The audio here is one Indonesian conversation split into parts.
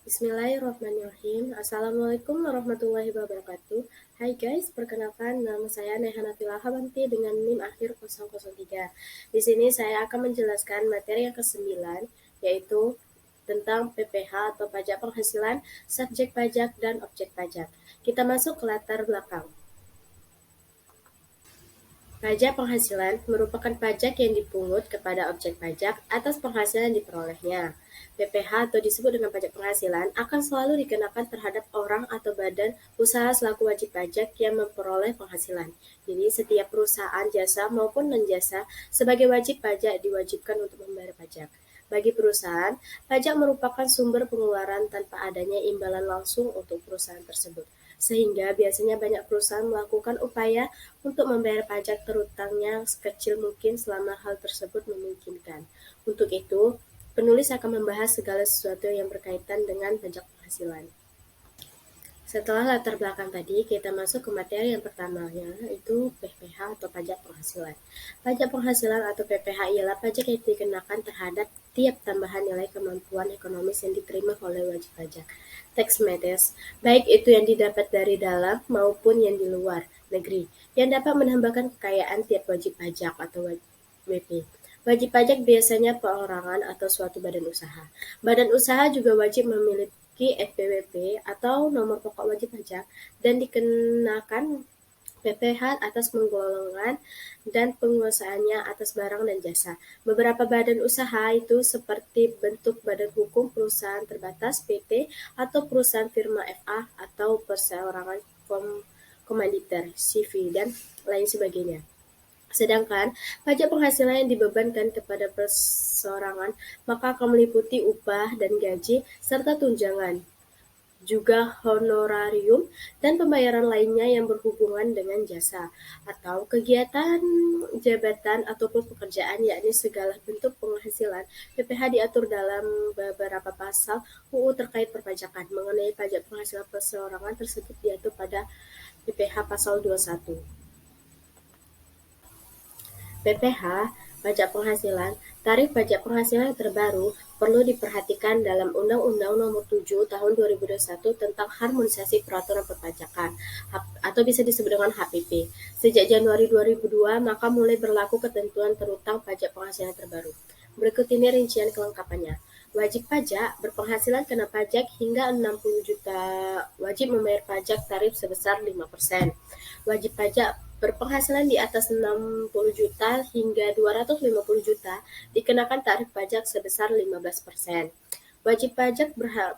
Bismillahirrahmanirrahim. Assalamualaikum warahmatullahi wabarakatuh. Hai guys, perkenalkan nama saya Nehana Habanti dengan NIM akhir 003. Di sini saya akan menjelaskan materi yang ke-9, yaitu tentang PPh atau pajak penghasilan, subjek pajak, dan objek pajak. Kita masuk ke latar belakang. Pajak penghasilan merupakan pajak yang dipungut kepada objek pajak atas penghasilan yang diperolehnya. PPh atau disebut dengan pajak penghasilan akan selalu dikenakan terhadap orang atau badan usaha selaku wajib pajak yang memperoleh penghasilan. Jadi setiap perusahaan jasa maupun non-jasa sebagai wajib pajak diwajibkan untuk membayar pajak. Bagi perusahaan, pajak merupakan sumber pengeluaran tanpa adanya imbalan langsung untuk perusahaan tersebut. Sehingga biasanya banyak perusahaan melakukan upaya untuk membayar pajak terutangnya sekecil mungkin selama hal tersebut memungkinkan. Untuk itu, penulis akan membahas segala sesuatu yang berkaitan dengan pajak penghasilan. Setelah latar belakang tadi, kita masuk ke materi yang pertama, yaitu PPh atau pajak penghasilan. Pajak penghasilan atau PPh ialah pajak yang dikenakan terhadap tiap tambahan nilai kemampuan ekonomis yang diterima oleh wajib pajak. Tax matters, baik itu yang didapat dari dalam maupun yang di luar negeri, yang dapat menambahkan kekayaan tiap wajib pajak atau WP. Wajib pajak biasanya perorangan atau suatu badan usaha. Badan usaha juga wajib memiliki NPWP atau nomor pokok wajib pajak dan dikenakan PPh atas penggolongan dan penguasaannya atas barang dan jasa. Beberapa badan usaha itu seperti bentuk badan hukum perusahaan terbatas PT atau perusahaan firma FA atau perseorangan komanditer, CV, dan lain sebagainya. Sedangkan pajak penghasilan yang dibebankan kepada perseorangan maka akan meliputi upah dan gaji serta tunjangan, juga honorarium dan pembayaran lainnya yang berhubungan dengan jasa atau kegiatan jabatan ataupun pekerjaan, yakni segala bentuk penghasilan. PPh diatur dalam beberapa pasal UU terkait perpajakan. Mengenai pajak penghasilan perseorangan tersebut diatur pada PPh pasal 21. PPh, pajak penghasilan, tarif pajak penghasilan yang terbaru perlu diperhatikan dalam Undang-Undang Nomor 7 Tahun 2021 tentang Harmonisasi Peraturan Perpajakan atau bisa disebut dengan HPP. Sejak Januari 2002, maka mulai berlaku ketentuan terutang pajak penghasilan terbaru. Berikut ini rincian kelengkapannya. Wajib pajak berpenghasilan kena pajak hingga 60 juta wajib membayar pajak tarif sebesar 5%. Wajib pajak berpenghasilan di atas 60 juta hingga 250 juta dikenakan tarif pajak sebesar 15%. Wajib pajak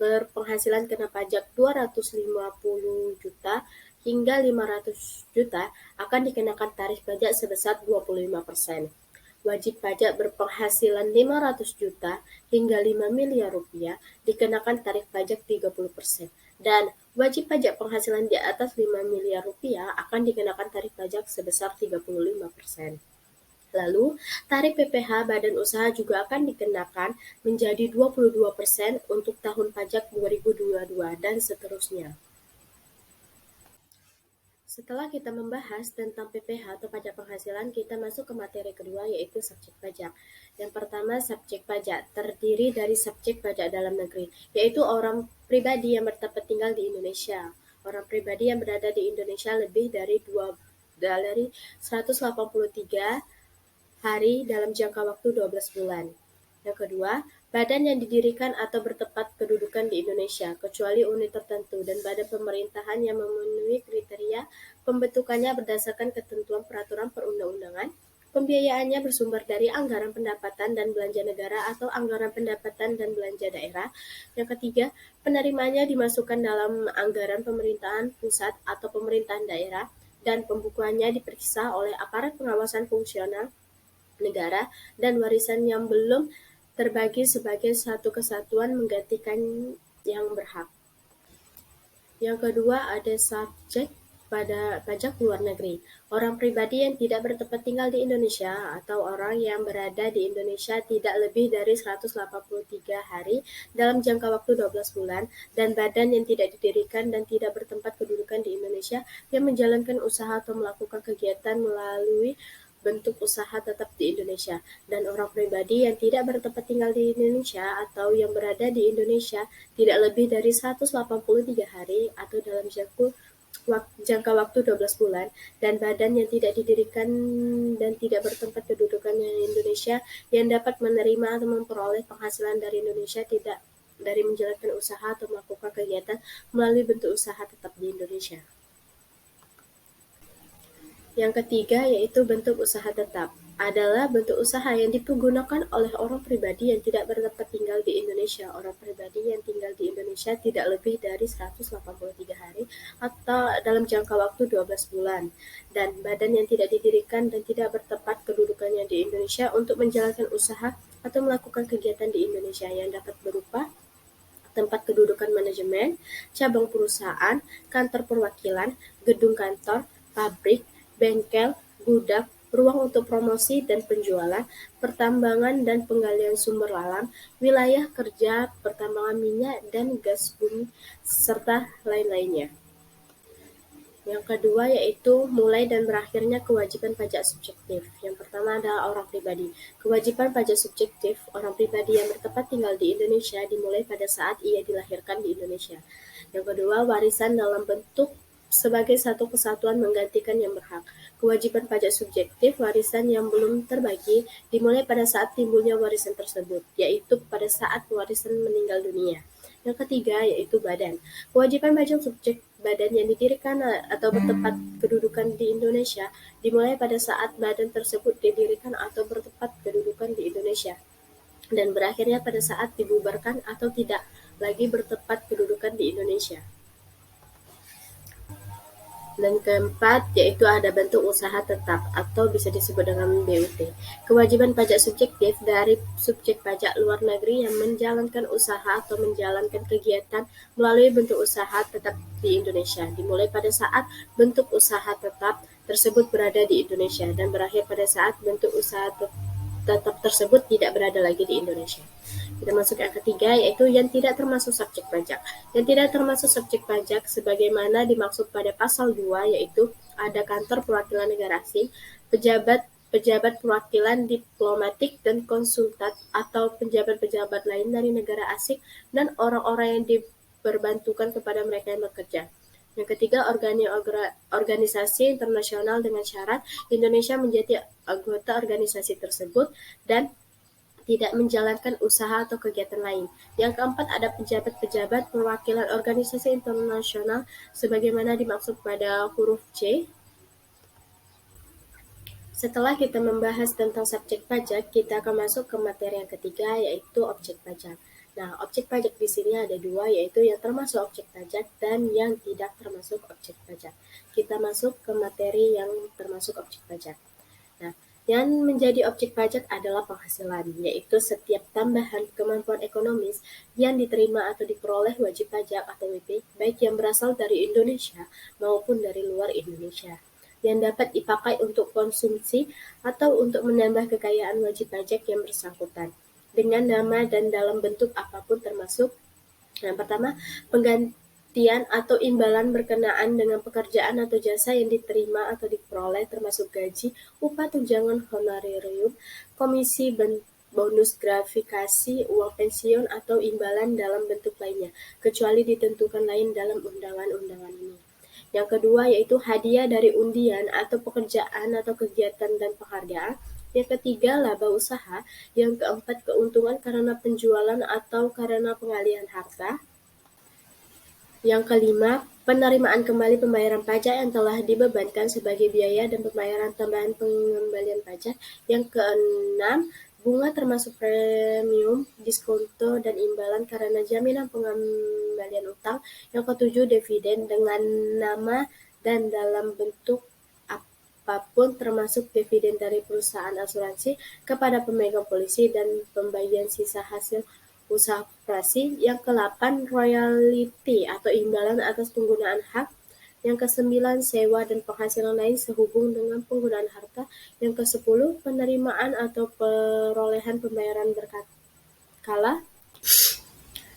berpenghasilan kena pajak 250 juta hingga 500 juta akan dikenakan tarif pajak sebesar 25%. Wajib pajak berpenghasilan 500 juta hingga 5 miliar rupiah dikenakan tarif pajak 30%. Dan wajib pajak penghasilan di atas 5 miliar rupiah akan dikenakan tarif pajak sebesar 35%. Lalu, tarif PPh badan usaha juga akan dikenakan menjadi 22% untuk tahun pajak 2022 dan seterusnya. Setelah kita membahas tentang PPh atau pajak penghasilan, kita masuk ke materi kedua, yaitu subjek pajak. Yang pertama, subjek pajak terdiri dari subjek pajak dalam negeri, yaitu orang pribadi yang bertempat tinggal di Indonesia. Orang pribadi yang berada di Indonesia lebih dari 183 hari dalam jangka waktu 12 bulan. Yang kedua, badan yang didirikan atau bertempat kedudukan di Indonesia, kecuali unit tertentu, dan badan pemerintahan yang memenuhi kriteria pembentukannya berdasarkan ketentuan peraturan perundang-undangan. Pembiayaannya bersumber dari anggaran pendapatan dan belanja negara atau anggaran pendapatan dan belanja daerah. Yang ketiga, penerimaannya dimasukkan dalam anggaran pemerintahan pusat atau pemerintahan daerah, dan pembukuannya diperiksa oleh aparat pengawasan fungsional negara dan warisan yang belum terbagi sebagai satu kesatuan menggantikan yang berhak. Yang kedua, ada subjek pada pajak luar negeri. Orang pribadi yang tidak bertempat tinggal di Indonesia atau orang yang berada di Indonesia tidak lebih dari 183 hari dalam jangka waktu 12 bulan dan badan yang tidak didirikan dan tidak bertempat kedudukan di Indonesia yang menjalankan usaha atau melakukan kegiatan melalui bentuk usaha tetap di Indonesia, dan orang pribadi yang tidak bertempat tinggal di Indonesia atau yang berada di Indonesia tidak lebih dari 183 hari atau dalam jangka waktu 12 bulan, dan badan yang tidak didirikan dan tidak bertempat kedudukannya di Indonesia yang dapat menerima atau memperoleh penghasilan dari Indonesia tidak dari menjalankan usaha atau melakukan kegiatan melalui bentuk usaha tetap di Indonesia. Yang ketiga yaitu bentuk usaha tetap adalah bentuk usaha yang dipergunakan oleh orang pribadi yang tidak bertempat tinggal di Indonesia. Orang pribadi yang tinggal di Indonesia tidak lebih dari 183 hari atau dalam jangka waktu 12 bulan. Dan badan yang tidak didirikan dan tidak bertempat kedudukannya di Indonesia untuk menjalankan usaha atau melakukan kegiatan di Indonesia yang dapat berupa tempat kedudukan manajemen, cabang perusahaan, kantor perwakilan, gedung kantor, pabrik, bengkel, gudang, ruang untuk promosi dan penjualan, pertambangan dan penggalian sumber alam, wilayah kerja pertambangan minyak dan gas bumi, serta lain-lainnya. Yang kedua yaitu mulai dan berakhirnya kewajiban pajak subjektif. Yang pertama adalah orang pribadi. Kewajiban pajak subjektif orang pribadi yang bertempat tinggal di Indonesia dimulai pada saat ia dilahirkan di Indonesia. Yang kedua, warisan dalam bentuk sebagai satu kesatuan menggantikan yang berhak. Kewajiban pajak subjektif warisan yang belum terbagi dimulai pada saat timbulnya warisan tersebut, yaitu pada saat warisan meninggal dunia. Yang ketiga yaitu badan. Kewajiban pajak subjek badan yang didirikan atau bertempat kedudukan di Indonesia dimulai pada saat badan tersebut didirikan atau bertempat kedudukan di Indonesia dan berakhirnya pada saat dibubarkan atau tidak lagi bertempat kedudukan di Indonesia. Dan keempat, yaitu ada bentuk usaha tetap atau bisa disebut dengan BUT. Kewajiban pajak subjektif dari subjek pajak luar negeri yang menjalankan usaha atau menjalankan kegiatan melalui bentuk usaha tetap di Indonesia, dimulai pada saat bentuk usaha tetap tersebut berada di Indonesia dan berakhir pada saat bentuk usaha tetap tersebut tidak berada lagi di Indonesia. Kita masuk yang ketiga, yaitu yang tidak termasuk subjek pajak. Yang tidak termasuk subjek pajak sebagaimana dimaksud pada pasal 2, yaitu ada kantor perwakilan negara asing, pejabat perwakilan diplomatik dan konsulat atau pejabat-pejabat lain dari negara asing dan orang-orang yang diperbantukan kepada mereka yang bekerja. Yang ketiga, organisasi internasional dengan syarat Indonesia menjadi anggota organisasi tersebut dan tidak menjalankan usaha atau kegiatan lain. Yang keempat, ada pejabat-pejabat perwakilan organisasi internasional sebagaimana dimaksud pada huruf C. Setelah kita membahas tentang subjek pajak, kita akan masuk ke materi yang ketiga, yaitu objek pajak. Nah, objek pajak di sini ada dua, yaitu yang termasuk objek pajak dan yang tidak termasuk objek pajak. Kita masuk ke materi yang termasuk objek pajak. Nah, yang menjadi objek pajak adalah penghasilan, yaitu setiap tambahan kemampuan ekonomis yang diterima atau diperoleh wajib pajak atau WP, baik yang berasal dari Indonesia maupun dari luar Indonesia, yang dapat dipakai untuk konsumsi atau untuk menambah kekayaan wajib pajak yang bersangkutan, dengan nama dan dalam bentuk apapun termasuk yang pertama, penggantian atau imbalan berkenaan dengan pekerjaan atau jasa yang diterima atau diperoleh termasuk gaji, upah, tunjangan honorarium, komisi, bonus gratifikasi, uang pensiun, atau imbalan dalam bentuk lainnya, kecuali ditentukan lain dalam undangan-undangan ini. Yang kedua yaitu hadiah dari undian atau pekerjaan atau kegiatan dan penghargaan. Yang ketiga, laba usaha. Yang keempat, keuntungan karena penjualan atau karena pengalihan harta. Yang kelima, penerimaan kembali pembayaran pajak yang telah dibebankan sebagai biaya dan pembayaran tambahan pengembalian pajak. Yang keenam, bunga termasuk premium, diskonto, dan imbalan karena jaminan pengembalian utang. Yang ketujuh, dividen dengan nama dan dalam bentuk apapun termasuk dividen dari perusahaan asuransi kepada pemegang polisi dan pembagian sisa hasil usaha koperasi. Yang ke-8, royalti atau imbalan atas penggunaan hak. Yang ke-9, sewa dan penghasilan lain sehubung dengan penggunaan harta. Yang ke-10, penerimaan atau perolehan pembayaran berkala.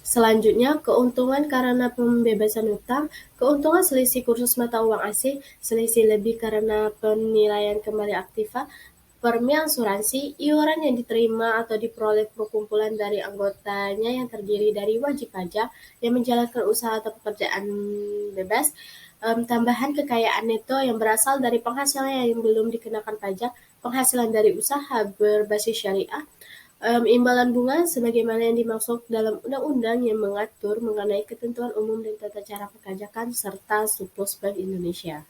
Selanjutnya, keuntungan karena pembebasan hutang, keuntungan selisih kursus mata uang asing, selisih lebih karena penilaian kembali aktiva, Premi asuransi, iuran yang diterima atau diperoleh perkumpulan dari anggotanya yang terdiri dari wajib pajak yang menjalankan usaha atau pekerjaan bebas, tambahan kekayaan neto yang berasal dari penghasilan yang belum dikenakan pajak, penghasilan dari usaha berbasis syariah, imbalan bunga sebagaimana yang dimaksud dalam undang-undang yang mengatur mengenai ketentuan umum dan tata cara perpajakan, serta surplus Bank Indonesia.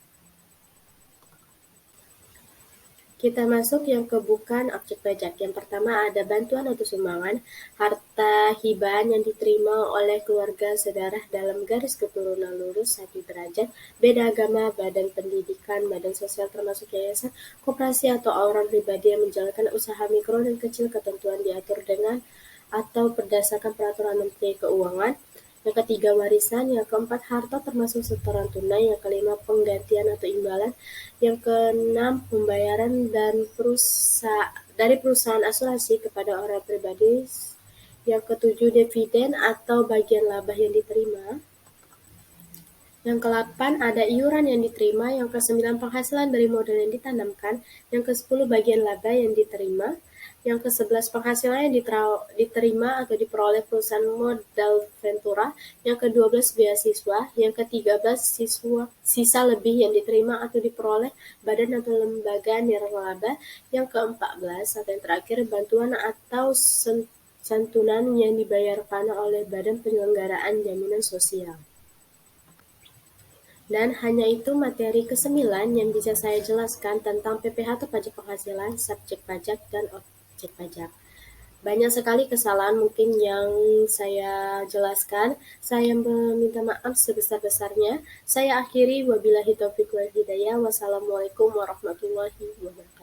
Kita masuk yang ke bukan objek pajak. Yang pertama ada bantuan atau sumbangan, harta hibah yang diterima oleh keluarga sedarah dalam garis keturunan lurus satu derajat, beda agama, badan pendidikan, badan sosial termasuk yayasan, koperasi atau orang pribadi yang menjalankan usaha mikro dan kecil, ketentuan diatur dengan atau berdasarkan peraturan Menteri Keuangan. Yang ketiga warisan, yang keempat harta termasuk setoran tunai, yang kelima penggantian atau imbalan, yang keenam pembayaran dan dari perusahaan asuransi kepada orang pribadi, yang ketujuh dividen atau bagian laba yang diterima, yang ke-8 ada iuran yang diterima, yang ke-9 penghasilan dari modal yang ditanamkan, yang ke-10 bagian laba yang diterima, yang ke-11 penghasilan yang diterima atau diperoleh perusahaan modal ventura, yang ke-12 beasiswa, yang ke-13 sisa lebih yang diterima atau diperoleh badan atau lembaga nirlaba, yang ke-14 atau yang terakhir bantuan atau santunan yang dibayarkan oleh badan penyelenggaraan jaminan sosial. Dan hanya itu materi ke-9 yang bisa saya jelaskan tentang PPh atau pajak penghasilan, subjek pajak, dan objek pajak. Banyak sekali kesalahan mungkin yang saya jelaskan. Saya meminta maaf sebesar-besarnya. Saya akhiri, wabillahi taufiq wal hidayah. Wassalamualaikum warahmatullahi wabarakatuh.